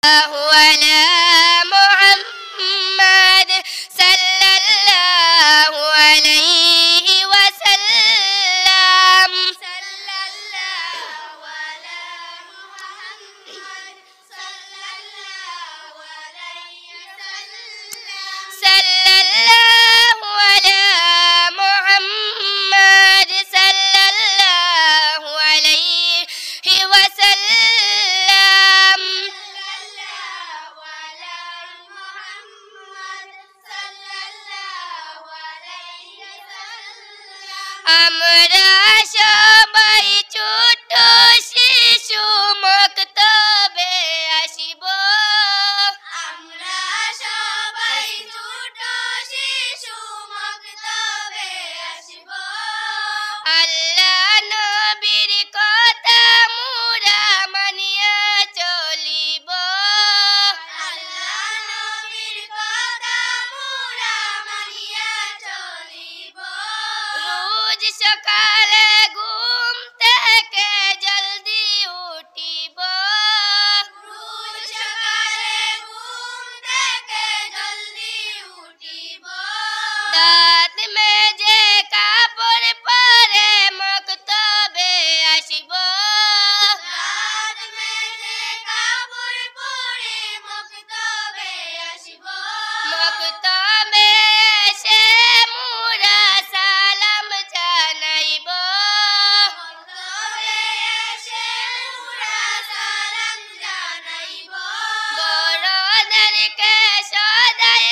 على محمد صلى الله عليه وسلم صلى الله على محمد صلى الله عليه وسلم صلى الله على محمد صلى الله عليه وسلم আমরা সবাই ছোট শিশু মক্তবে আসিব আমরা সবাই ছোট শিশু মক্তবে আসিব আল্লাহ নবীর কথা মুরা মানিয়া চলিব আল্লাহ নবীর কথা মুরা মানিয়া চলিব রোজ সকালে ঘুম থেকে জলদি উঠিব রোজ সকালে ঘুম থেকে জলদি উঠিব দাঁত মেজে কাপড় পরে মক্তবে আসিব দাঁত মেজে কাপড় পরে মক্তবে আসিব মক্তবে এসে মুরা সালাম জানাইব মক্তবে এসে মুরা সালাম জানাইব বড়দেরকে সদাই